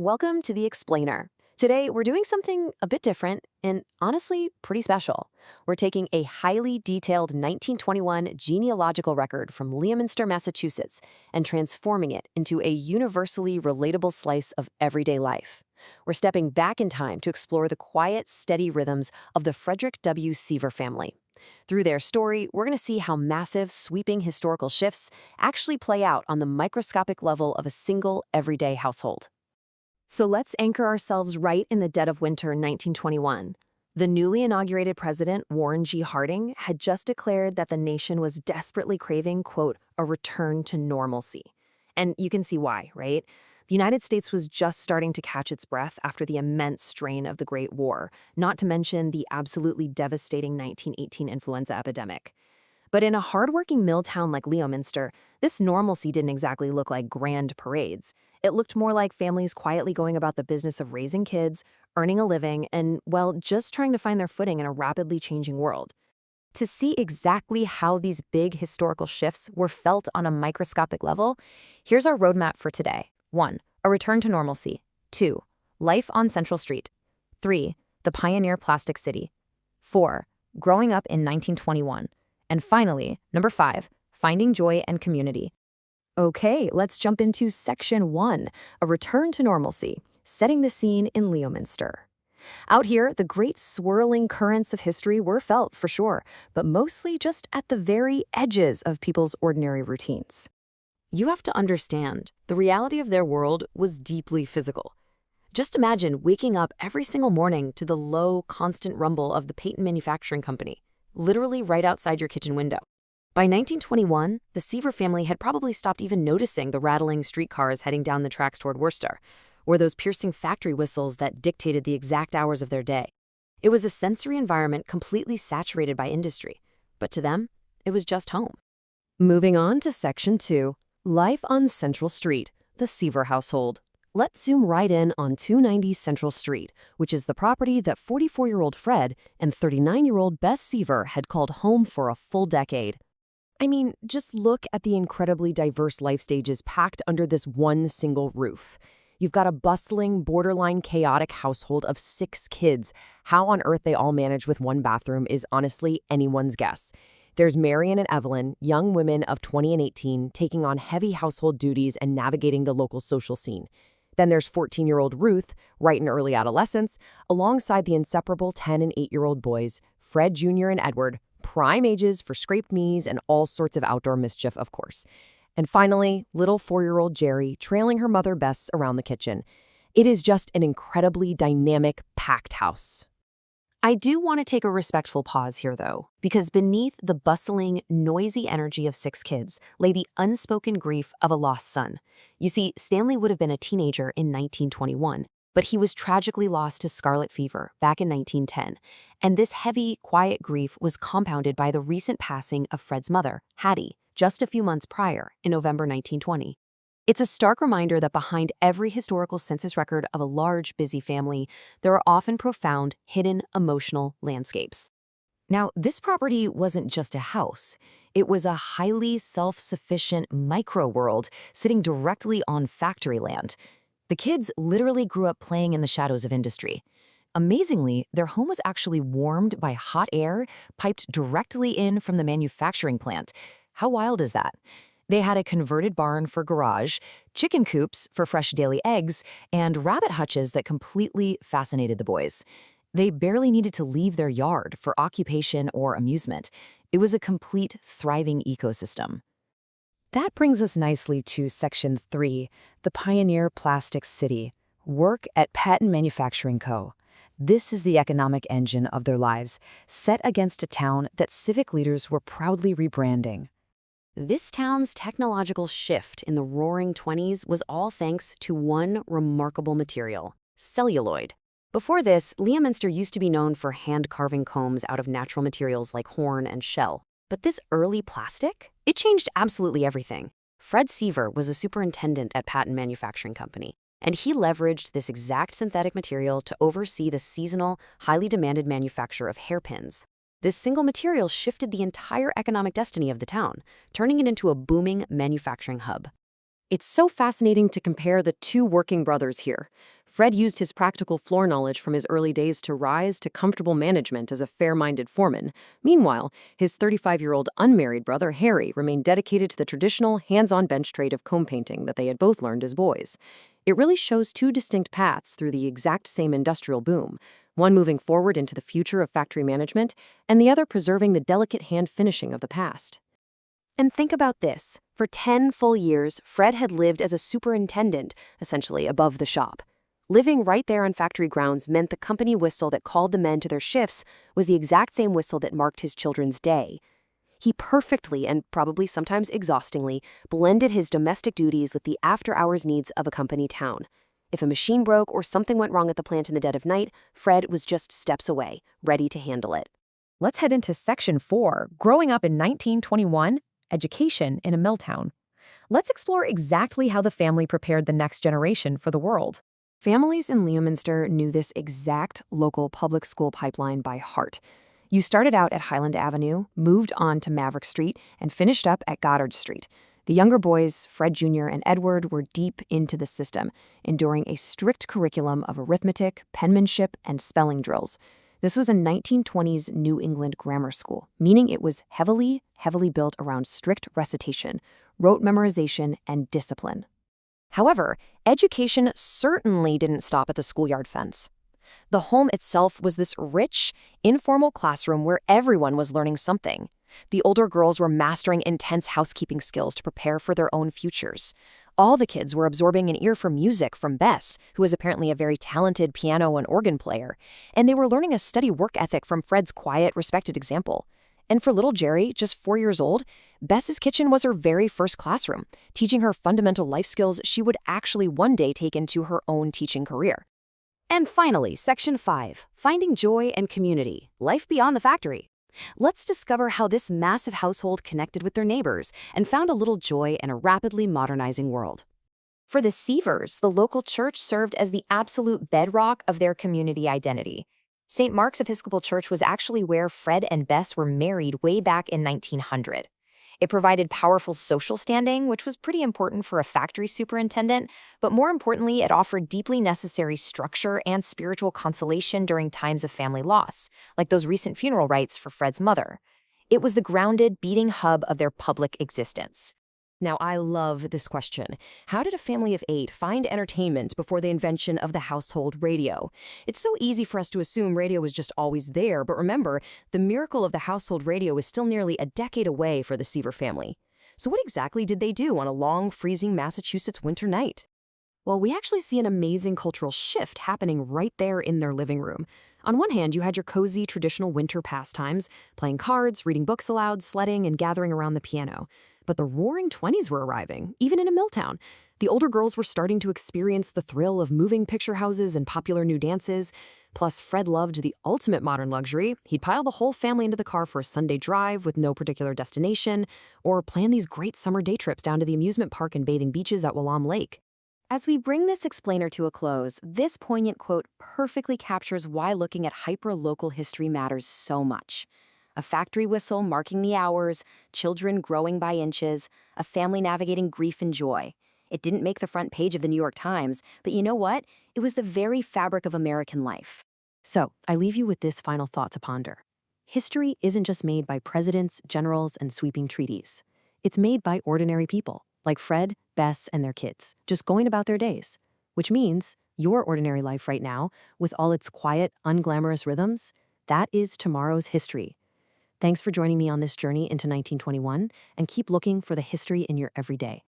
Welcome to The Explainer. Today, we're doing something a bit different and honestly pretty special. We're taking a highly detailed 1921 genealogical record from Leominster, Massachusetts, and transforming it into a universally relatable slice of everyday life. We're stepping back in time to explore the quiet, steady rhythms of the Frederick W. Seaver family. Through their story, we're going to see how massive, sweeping historical shifts actually play out on the microscopic level of a single, everyday household. So let's anchor ourselves right in the dead of winter 1921. The newly inaugurated president, Warren G. Harding, had just declared that the nation was desperately craving, quote, a return to normalcy. And you can see why, right? The United States was just starting to catch its breath after the immense strain of the Great War, not to mention the absolutely devastating 1918 influenza epidemic. But in a hardworking mill town like Leominster, this normalcy didn't exactly look like grand parades. It looked more like families quietly going about the business of raising kids, earning a living, and, well, just trying to find their footing in a rapidly changing world. To see exactly how these big historical shifts were felt on a microscopic level, here's our roadmap for today. 1. A return to normalcy. 2. Life on Central Street. 3. The pioneer plastic city. 4. Growing up in 1921. And finally, number 5, finding joy and community. Okay, let's jump into Section 1, a return to normalcy, setting the scene in Leominster. Out here, the great swirling currents of history were felt, for sure, but mostly just at the very edges of people's ordinary routines. You have to understand, the reality of their world was deeply physical. Just imagine waking up every single morning to the low, constant rumble of the Patent Manufacturing Company, literally right outside your kitchen window. By 1921, the Seaver family had probably stopped even noticing the rattling streetcars heading down the tracks toward Worcester, or those piercing factory whistles that dictated the exact hours of their day. It was a sensory environment completely saturated by industry, but to them, it was just home. Moving on to Section 2, Life on Central Street, the Seaver household. Let's zoom right in on 290 Central Street, which is the property that 44-year-old Fred and 39-year-old Bess Seaver had called home for a full decade. I mean, just look at the incredibly diverse life stages packed under this one single roof. You've got a bustling, borderline chaotic household of 6 kids. How on earth they all manage with one bathroom is honestly anyone's guess. There's Marion and Evelyn, young women of 20 and 18, taking on heavy household duties and navigating the local social scene. Then there's 14-year-old Ruth, right in early adolescence, alongside the inseparable 10 and 8-year-old boys, Fred Jr. and Edward, prime ages for scraped knees and all sorts of outdoor mischief, of course. And finally, little 4-year-old Jerry trailing her mother Bess around the kitchen. It is just an incredibly dynamic, packed house. I do want to take a respectful pause here, though, because beneath the bustling, noisy energy of 6 kids lay the unspoken grief of a lost son. You see, Stanley would have been a teenager in 1921, but he was tragically lost to scarlet fever back in 1910, and this heavy, quiet grief was compounded by the recent passing of Fred's mother, Hattie, just a few months prior, in November 1920. It's a stark reminder that behind every historical census record of a large, busy family, there are often profound, hidden, emotional landscapes. Now, this property wasn't just a house. It was a highly self-sufficient micro-world sitting directly on factory land. The kids literally grew up playing in the shadows of industry. Amazingly, their home was actually warmed by hot air piped directly in from the manufacturing plant. How wild is that? They had a converted barn for garage, chicken coops for fresh daily eggs, and rabbit hutches that completely fascinated the boys. They barely needed to leave their yard for occupation or amusement. It was a complete, thriving ecosystem. That brings us nicely to Section 3, the Pioneer Plastic City, work at Patent Manufacturing Co. This is the economic engine of their lives, set against a town that civic leaders were proudly rebranding. This town's technological shift in the roaring 20s was all thanks to one remarkable material, celluloid. Before this, Leominster used to be known for hand-carving combs out of natural materials like horn and shell. But this early plastic? It changed absolutely everything. Fred Seaver was a superintendent at Patent Manufacturing Company, and he leveraged this exact synthetic material to oversee the seasonal, highly demanded manufacture of hairpins. This single material shifted the entire economic destiny of the town, turning it into a booming manufacturing hub. It's so fascinating to compare the two working brothers here. Fred used his practical floor knowledge from his early days to rise to comfortable management as a fair-minded foreman. Meanwhile, his 35-year-old unmarried brother Harry remained dedicated to the traditional hands-on bench trade of comb painting that they had both learned as boys. It really shows two distinct paths through the exact same industrial boom, one moving forward into the future of factory management, and the other preserving the delicate hand finishing of the past. And think about this. For 10 full years, Fred had lived as a superintendent, essentially above the shop. Living right there on factory grounds meant the company whistle that called the men to their shifts was the exact same whistle that marked his children's day. He perfectly, and probably sometimes exhaustingly, blended his domestic duties with the after-hours needs of a company town. If a machine broke or something went wrong at the plant in the dead of night, Fred was just steps away, ready to handle it. Let's head into Section 4, Growing Up in 1921, Education in a Mill Town. Let's explore exactly how the family prepared the next generation for the world. Families in Leominster knew this exact local public school pipeline by heart. You started out at Highland Avenue, moved on to Maverick Street, and finished up at Goddard Street. The younger boys, Fred Jr. and Edward, were deep into the system, enduring a strict curriculum of arithmetic, penmanship, and spelling drills. This was a 1920s New England grammar school, meaning it was heavily built around strict recitation, rote memorization, and discipline. However, education certainly didn't stop at the schoolyard fence. The home itself was this rich, informal classroom where everyone was learning something. The older girls were mastering intense housekeeping skills to prepare for their own futures. All the kids were absorbing an ear for music from Bess, who was apparently a very talented piano and organ player, and they were learning a steady work ethic from Fred's quiet, respected example. And for little Jerry, just 4 years old, Bess's kitchen was her very first classroom, teaching her fundamental life skills she would actually one day take into her own teaching career. And finally, Section 5, Finding Joy and Community, Life Beyond the Factory. Let's discover how this massive household connected with their neighbors and found a little joy in a rapidly modernizing world. For the Seavers, the local church served as the absolute bedrock of their community identity. St. Mark's Episcopal Church was actually where Fred and Bess were married way back in 1900. It provided powerful social standing, which was pretty important for a factory superintendent, but more importantly, it offered deeply necessary structure and spiritual consolation during times of family loss, like those recent funeral rites for Fred's mother. It was the grounded, beating hub of their public existence. Now, I love this question. How did a family of 8 find entertainment before the invention of the household radio? It's so easy for us to assume radio was just always there, but remember, the miracle of the household radio is still nearly a decade away for the Seaver family. So what exactly did they do on a long, freezing Massachusetts winter night? Well, we actually see an amazing cultural shift happening right there in their living room. On one hand, you had your cozy, traditional winter pastimes, playing cards, reading books aloud, sledding, and gathering around the piano. But the roaring 20s were arriving, even in a mill town. The older girls were starting to experience the thrill of moving picture houses and popular new dances. Plus, Fred loved the ultimate modern luxury. He'd pile the whole family into the car for a Sunday drive with no particular destination, or plan these great summer day trips down to the amusement park and bathing beaches at Willam Lake. As we bring this explainer to a close, this poignant quote perfectly captures why looking at hyper-local history matters so much. A factory whistle marking the hours, children growing by inches, a family navigating grief and joy. It didn't make the front page of the New York Times, but you know what? It was the very fabric of American life. So, I leave you with this final thought to ponder. History isn't just made by presidents, generals, and sweeping treaties. It's made by ordinary people, like Fred, Bess, and their kids, just going about their days. Which means your ordinary life right now, with all its quiet, unglamorous rhythms, that is tomorrow's history. Thanks for joining me on this journey into 1921, and keep looking for the history in your everyday.